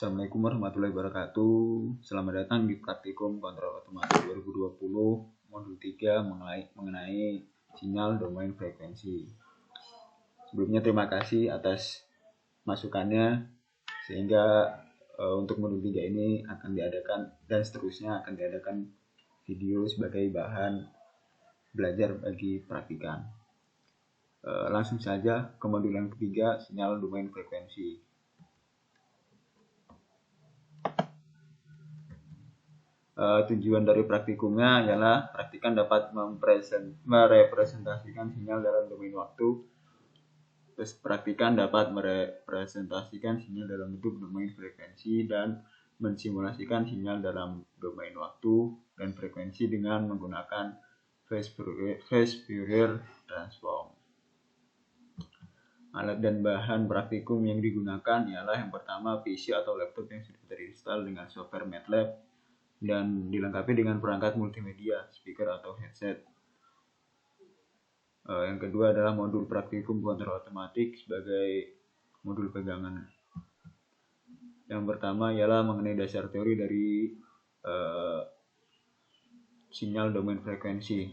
Assalamualaikum warahmatullahi wabarakatuh. Selamat datang di praktikum kontrol otomatis 2020 modul 3 mengenai sinyal domain frekuensi. Sebelumnya terima kasih atas masukannya, sehingga untuk modul 3 ini akan diadakan dan seterusnya akan diadakan video sebagai bahan belajar bagi praktikan. Langsung saja ke modul yang ketiga, sinyal domain frekuensi. Tujuan dari praktikumnya adalah praktikan dapat merepresentasikan sinyal dalam domain waktu. Terus praktikan dapat merepresentasikan sinyal dalam bentuk domain frekuensi dan mensimulasikan sinyal dalam domain waktu dan frekuensi dengan menggunakan phase Fourier transform. Alat dan bahan praktikum yang digunakan ialah yang pertama PC atau laptop yang sudah terinstall dengan software MATLAB dan dilengkapi dengan perangkat multimedia, speaker atau headset. Yang kedua adalah modul praktikum kontrol otomatik sebagai modul pegangan. Yang pertama ialah mengenai dasar teori dari sinyal domain frekuensi.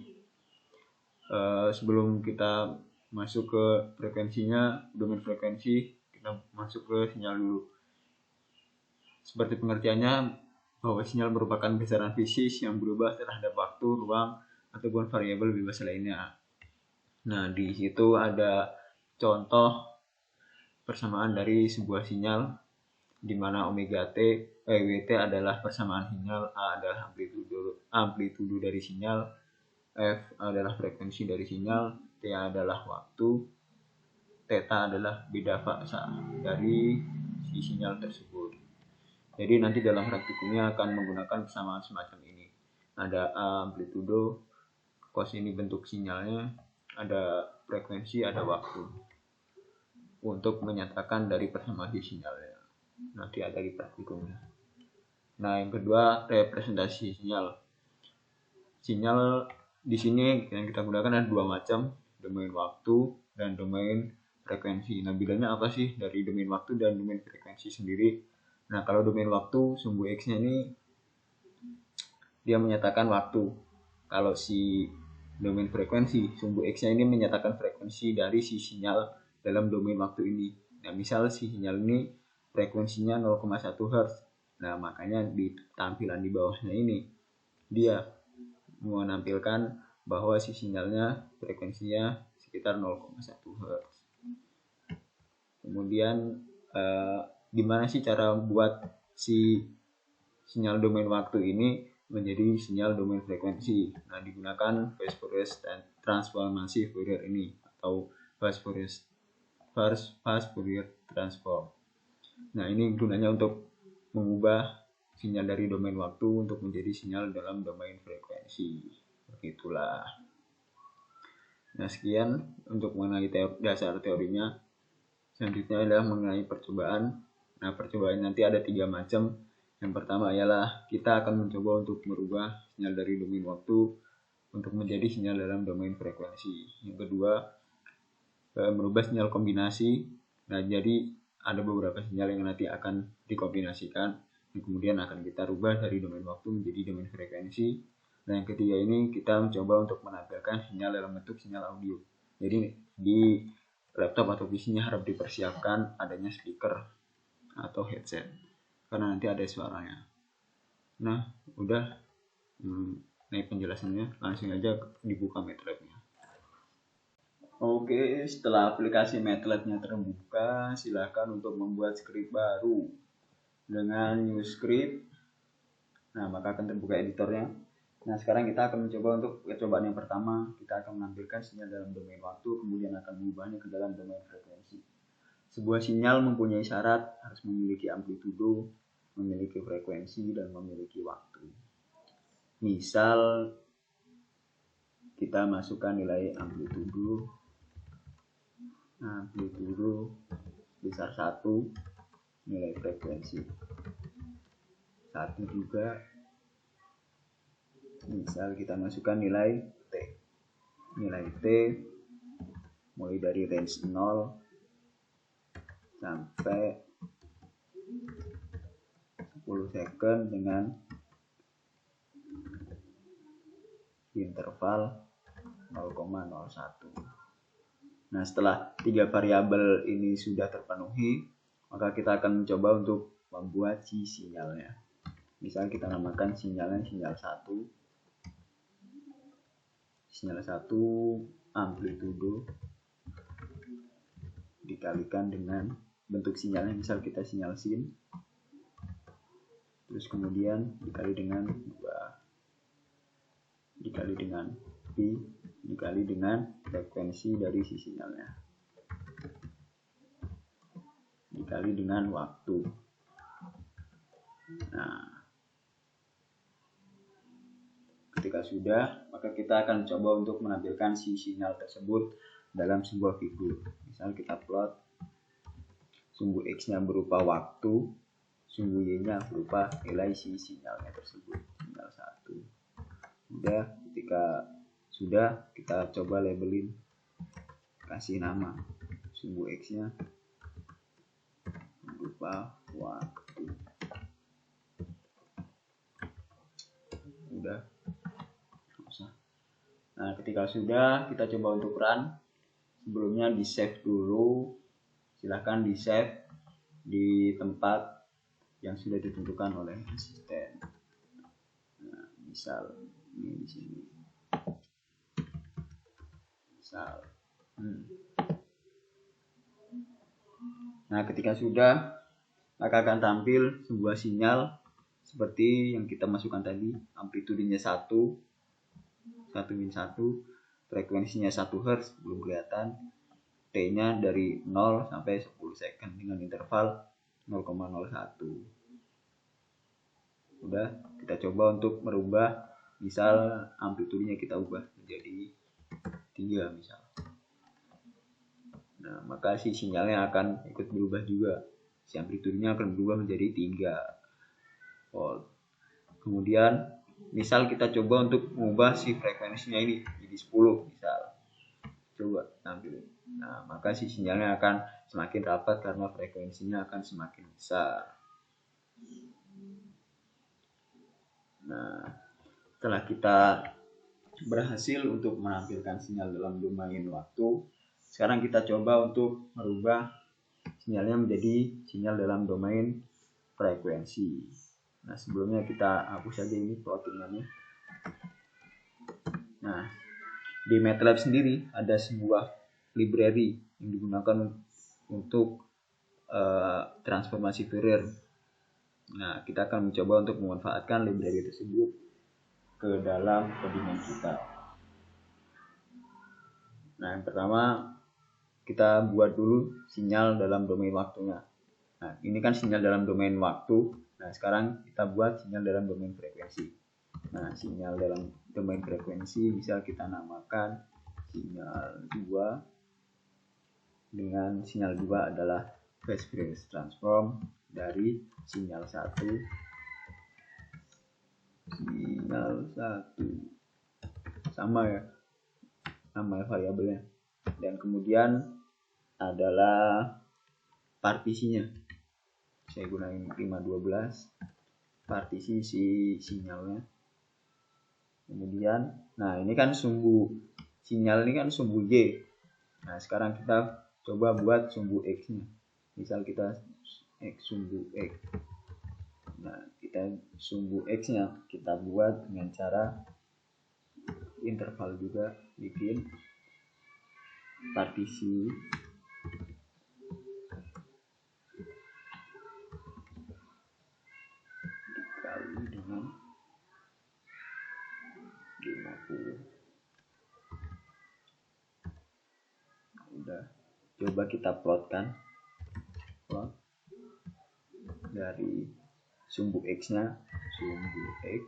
Sebelum kita masuk ke frekuensinya, domain frekuensi, kita masuk ke sinyal dulu. Seperti pengertiannya, bahwa sinyal merupakan besaran fisik yang berubah terhadap waktu, ruang, ataupun variabel bebas lainnya. Nah, di situ ada contoh persamaan dari sebuah sinyal, di mana Wt adalah persamaan sinyal, A adalah amplitudo dari sinyal, F adalah frekuensi dari sinyal, T adalah waktu, Theta adalah beda fasa dari si sinyal tersebut. Jadi nanti dalam praktikumnya akan menggunakan persamaan semacam ini. Ada amplitudo, cos ini bentuk sinyalnya, ada frekuensi, ada waktu. Untuk menyatakan dari persamaan di sinyalnya. Nanti ada di praktikumnya. Nah, yang kedua, representasi sinyal. Sinyal di sini yang kita gunakan ada dua macam, domain waktu dan domain frekuensi. Nah, bedanya apa sih dari domain waktu dan domain frekuensi sendiri? Nah, kalau domain waktu, sumbu X-nya ini dia menyatakan waktu. Kalau si domain frekuensi, sumbu X-nya ini menyatakan frekuensi dari si sinyal dalam domain waktu ini. Nah, misal si sinyal ini frekuensinya 0,1 Hz. Nah, makanya di tampilan di bawahnya ini dia menampilkan bahwa si sinyalnya frekuensinya sekitar 0,1 Hz. Kemudian gimana sih cara buat si sinyal domain waktu ini menjadi sinyal domain frekuensi? Nah, digunakan phase Fourier transformasi Fourier ini atau phase Fourier transform. Nah, ini gunanya untuk mengubah sinyal dari domain waktu untuk menjadi sinyal dalam domain frekuensi. Begitulah. Nah, sekian untuk mengenai dasar teorinya. Selanjutnya adalah mengenai percobaan. Nah, percobaan nanti ada 3 macam. Yang pertama ialah kita akan mencoba untuk merubah sinyal dari domain waktu untuk menjadi sinyal dalam domain frekuensi. Yang kedua, merubah sinyal kombinasi. Nah, jadi ada beberapa sinyal yang nanti akan dikombinasikan dan kemudian akan kita rubah dari domain waktu menjadi domain frekuensi. Nah, yang ketiga ini kita mencoba untuk menampilkan sinyal dalam bentuk sinyal audio. Jadi di laptop atau PC-nya harap dipersiapkan adanya speaker atau headset karena nanti ada suaranya. Nah, udah naik penjelasannya, langsung aja dibuka MATLAB-nya. Oke, setelah aplikasi MATLAB-nya terbuka, silakan untuk membuat script baru dengan new script. Nah, maka akan terbuka editornya. Nah, sekarang kita akan mencoba untuk percobaan yang pertama. Kita akan menampilkan sinyal dalam domain waktu, kemudian akan mengubahnya ke dalam domain frekuensi. Sebuah sinyal mempunyai syarat harus memiliki amplitudo, memiliki frekuensi, dan memiliki waktu. Misal, kita masukkan nilai amplitudo besar 1, nilai frekuensi 1 juga. Misal kita masukkan nilai T mulai dari range 0 sampai second dengan interval 0,01. Nah, setelah 3 variabel ini sudah terpenuhi, maka kita akan mencoba untuk membuat sinyalnya. Misal kita namakan sinyalnya sinyal 1. Sinyal 1 amplitudo dikalikan dengan bentuk sinyalnya, misal kita sinyal sin, terus kemudian dikali dengan 2 dikali dengan pi dikali dengan frekuensi dari si sinyalnya dikali dengan waktu. Nah, ketika sudah, maka kita akan coba untuk menampilkan si sinyal tersebut dalam sebuah figur. Misal kita plot sumbu X-nya berupa waktu, sumbu Y-nya berupa nilai si sinyalnya tersebut, sinyal 1. Udah, ketika sudah, kita coba labelin, kasih nama sumbu X-nya berupa waktu. Udah. Nah, ketika sudah, kita coba untuk run. Sebelumnya di save dulu. Silahkan di save di tempat yang sudah ditentukan oleh asisten. Nah, misal ini di sini. Misal. Nah, ketika sudah, maka akan tampil sebuah sinyal seperti yang kita masukkan tadi, amplitudenya 1 min 1, frekuensinya 1 Hz, belum kelihatan, T-nya dari 0 sampai 10 second dengan interval 0,01. Udah, kita coba untuk merubah, misal amplitudenya kita ubah menjadi 3 misal. Nah, maka si sinyalnya akan ikut berubah juga. Si amplitudenya akan berubah menjadi 3 volt. Kemudian misal kita coba untuk mengubah si frekuensinya ini jadi 10 misal. Coba tampil. Nah, maka si sinyalnya akan semakin rapat karena frekuensinya akan semakin besar. Nah, setelah kita berhasil untuk menampilkan sinyal dalam domain waktu, sekarang kita coba untuk merubah sinyalnya menjadi sinyal dalam domain frekuensi. Nah, sebelumnya kita hapus saja ini plottingannya. Nah, di MATLAB sendiri ada sebuah library yang digunakan untuk transformasi Fourier. Nah, kita akan mencoba untuk memanfaatkan library tersebut ke dalam codingan kita. Nah, yang pertama kita buat dulu sinyal dalam domain waktunya. Nah, ini kan sinyal dalam domain waktu. Nah, sekarang kita buat sinyal dalam domain frekuensi. Nah, sinyal dalam domain frekuensi bisa kita namakan sinyal 2 dengan sinyal 2 adalah phase transform dari sinyal 1. Sinyal 1 sama ya nama variabelnya, dan kemudian adalah partisinya. Saya gunain 512 partisi si sinyalnya. Kemudian, nah ini kan sumbu sinyal, ini kan sumbu Y. Nah, sekarang kita coba buat sumbu X-nya. Misal kita sumbu X. Nah, kita sumbu X-nya kita buat dengan cara interval juga, bikin partisi dikali dengan 50. Udah, coba kita plotkan plot dari sumbu X-nya, sumbu X.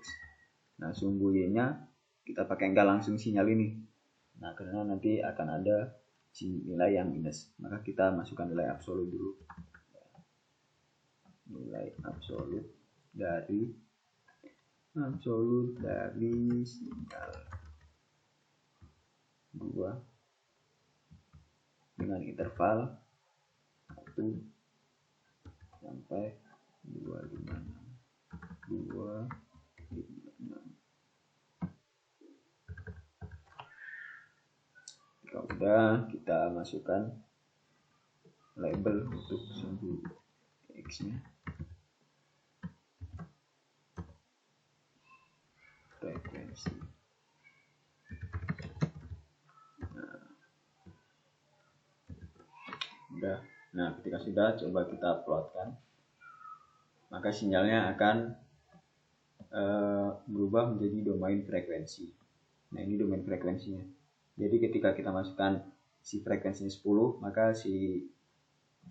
Nah, sumbu Y-nya kita pakai enggak langsung sinyal ini. Nah, karena nanti akan ada nilai yang minus, maka kita masukkan nilai absolut dulu. Nilai absolut dari sinyal 2 dengan interval 1 sampai 256. masukkan label untuk sumbu X nya, frekuensi. Udah. Nah, ketika sudah, coba kita plotkan, maka sinyalnya akan berubah menjadi domain frekuensi. Nah, ini domain frekuensinya. Jadi ketika kita masukkan si frekuensinya 10, maka si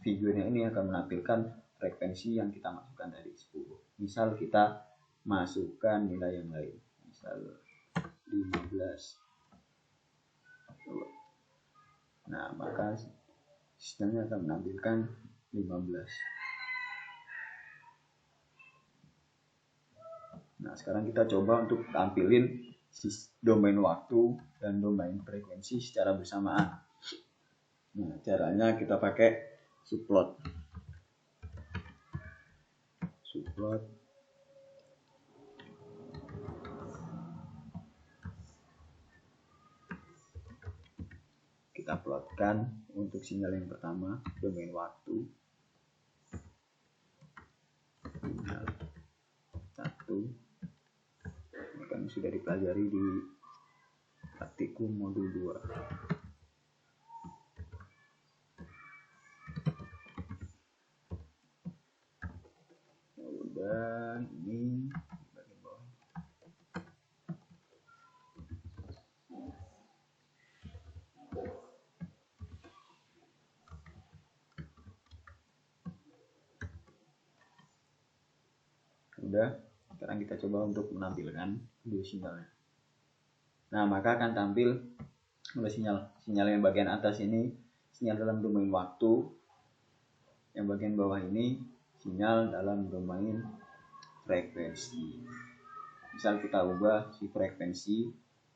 figurnya ini akan menampilkan frekuensi yang kita masukkan tadi 10. Misal kita masukkan nilai yang lain, misal 15. Nah, maka sistemnya akan menampilkan 15. Nah, sekarang kita coba untuk tampilin domain waktu dan domain frekuensi secara bersamaan. Nah, caranya kita pakai subplot. Kita plotkan untuk sinyal yang pertama, domain waktu. Sinyal 1. Ini kan sudah dipelajari di praktikum modul 2. Udah, ini bagian bawah. Udah, sekarang kita coba untuk menampilkan dua sinyalnya. Nah, maka akan tampil dua sinyal. Sinyal yang bagian atas ini sinyal dalam domain waktu, yang bagian bawah ini sinyal dalam domain frekuensi. Misal kita ubah si frekuensi,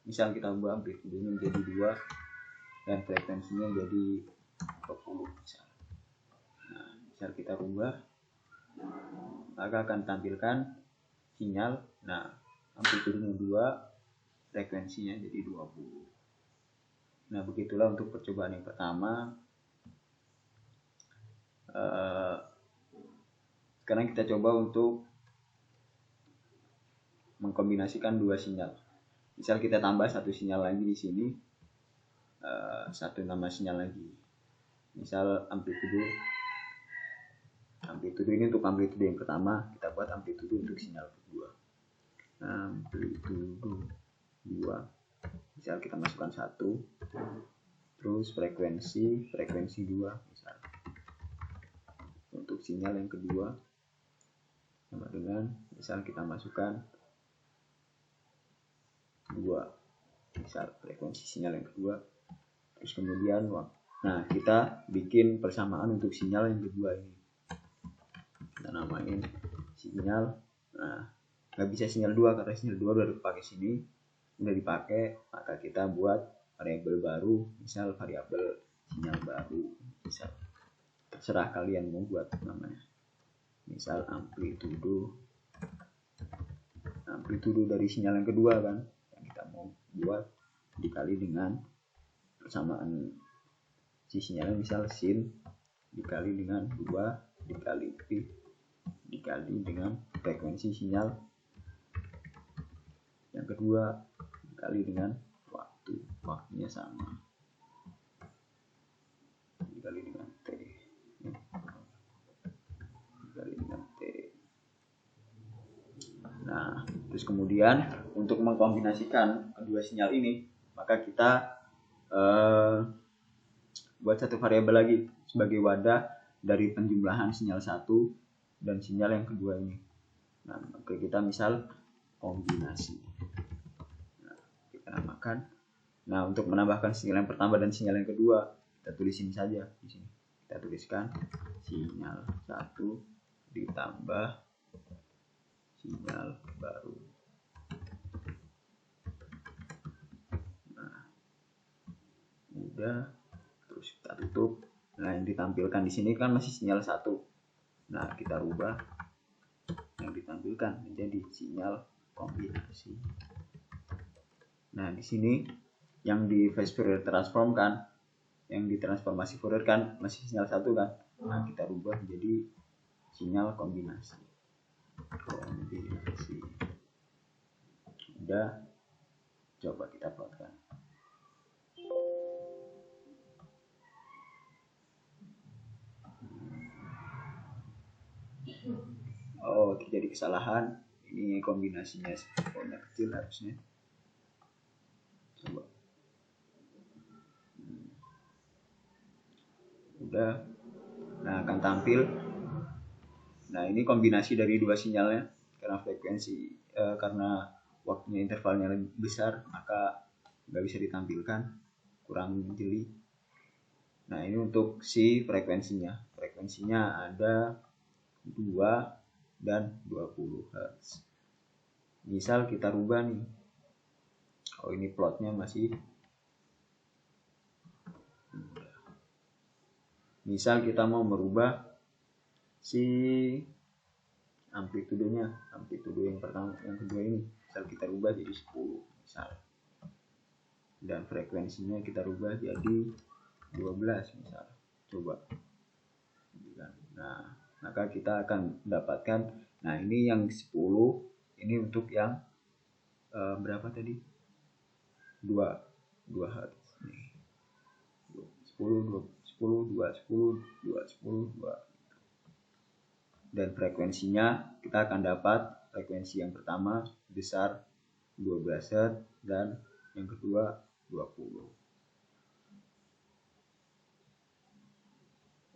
misal kita ubah amplitudenya menjadi 2 dan frekuensinya jadi 20 misal. Nah, misal kita ubah, maka akan tampilkan sinyal. Nah, amplitudenya 2, frekuensinya jadi 20. Nah, begitulah untuk percobaan yang pertama. Sekarang kita coba untuk mengkombinasikan dua sinyal. Misal kita tambah satu sinyal lagi di sini, satu nama sinyal lagi. Misal amplitudo ini untuk amplitudo yang pertama, kita buat amplitudo untuk sinyal kedua. Amplitudo 2. Misal kita masukkan 1, terus frekuensi 2 misal. Untuk sinyal yang kedua sama dengan misal kita masukkan 2, misal frekuensi sinyal yang kedua. Terus kemudian nah, kita bikin persamaan untuk sinyal yang kedua ini. Kita namain sinyal. Nah, nggak bisa sinyal 2 karena sinyal 2 udah dipakai sini. Udah dipakai, maka kita buat variabel baru, misal variabel sinyal baru, misal terserah kalian mau buat namanya, misal amplitudo dari sinyal yang kedua kan, yang kita mau buat dikali dengan persamaan si sinyalnya, misal sin dikali dengan 2 dikali pi dikali dengan frekuensi sinyal yang kedua dikali dengan waktunya sama dikali dengan t, dikali dengan t. Nah, terus kemudian untuk mengkombinasikan kedua sinyal ini, maka kita buat satu variabel lagi sebagai wadah dari penjumlahan sinyal 1 dan sinyal yang kedua ini. Nah, maka kita misal kombinasi. Nah, kita namakan. Nah, untuk menambahkan sinyal yang pertama dan sinyal yang kedua, kita tulis ini saja di sini. Kita tuliskan sinyal 1 ditambah sinyal baru. Nah, udah, terus kita tutup. Nah, yang ditampilkan di sini kan masih sinyal 1. Nah, kita rubah yang ditampilkan menjadi sinyal kombinasi. Nah, di sini yang di phase Fourier transform kan, yang ditransformasi Fourier kan masih sinyal satu kan. Nah, kita rubah jadi sinyal kombinasi. Udah, coba kita plotkan. Oh, terjadi kesalahan. Ini kombinasinya warna kecil harusnya. Coba. Udah. Nah, akan tampil. Nah, ini kombinasi dari dua sinyalnya. Karena karena waktunya intervalnya lebih besar, maka nggak bisa ditampilkan, kurang jeli. Nah, ini untuk si frekuensinya. Frekuensinya ada 2 dan 20 Hz. Misal kita rubah nih. Oh, ini plotnya masih. Misal kita mau merubah si amplitudenya, amplitude yang pertama, yang kedua ini. Misal kita rubah jadi 10 misal. Dan frekuensinya kita rubah jadi 12 misal. Coba. Nah, maka kita akan mendapatkan, nah ini yang 10, ini untuk yang berapa tadi? 2 Hz. Nih. 10, 2, 10, 2. Dan frekuensinya kita akan dapat frekuensi yang pertama besar 12 Hz dan yang kedua 20.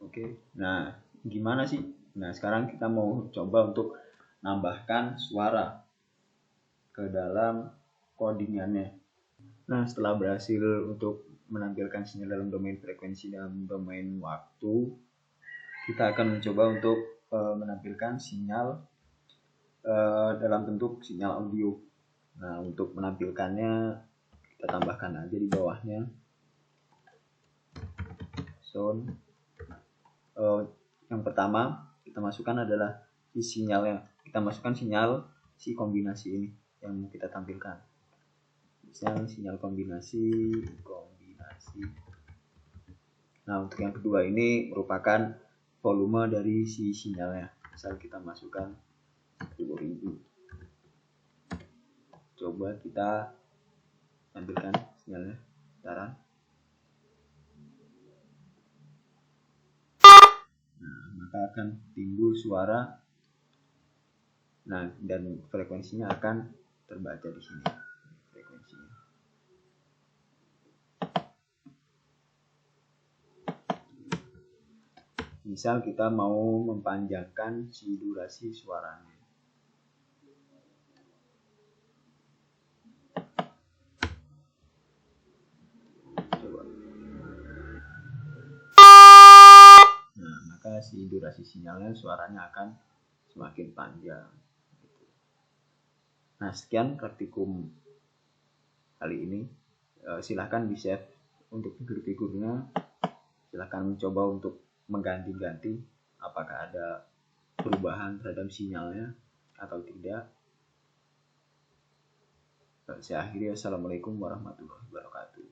Oke, nah gimana sih? Nah, sekarang kita mau coba untuk nambahkan suara ke dalam codingannya. Nah, setelah berhasil untuk menampilkan sinyal dalam domain frekuensi dan domain waktu, kita akan mencoba untuk menampilkan sinyal dalam bentuk sinyal audio. Nah, untuk menampilkannya kita tambahkan aja di bawahnya sound. Yang pertama kita masukkan adalah si sinyalnya. Kita masukkan sinyal si kombinasi ini yang kita tampilkan. Misal sinyal kombinasi. Nah, untuk yang kedua ini merupakan volume dari si sinyalnya. Misal kita masukkan 10.000. Coba kita tampilkan sinyalnya. Sekarang. Nah, maka akan timbul suara. Nah, dan frekuensinya akan terbaca di sini. Frekuensinya. Misal kita mau mempanjangkan si durasi suaranya. Coba. Nah, maka si durasi sinyalnya suaranya akan semakin panjang. Nah, sekian praktikum kali ini. Silahkan di-save untuk figur-figurnya. Silahkan mencoba untuk mengganti-ganti apakah ada perubahan terhadap sinyalnya atau tidak. Saya akhiri. Assalamualaikum warahmatullahi wabarakatuh.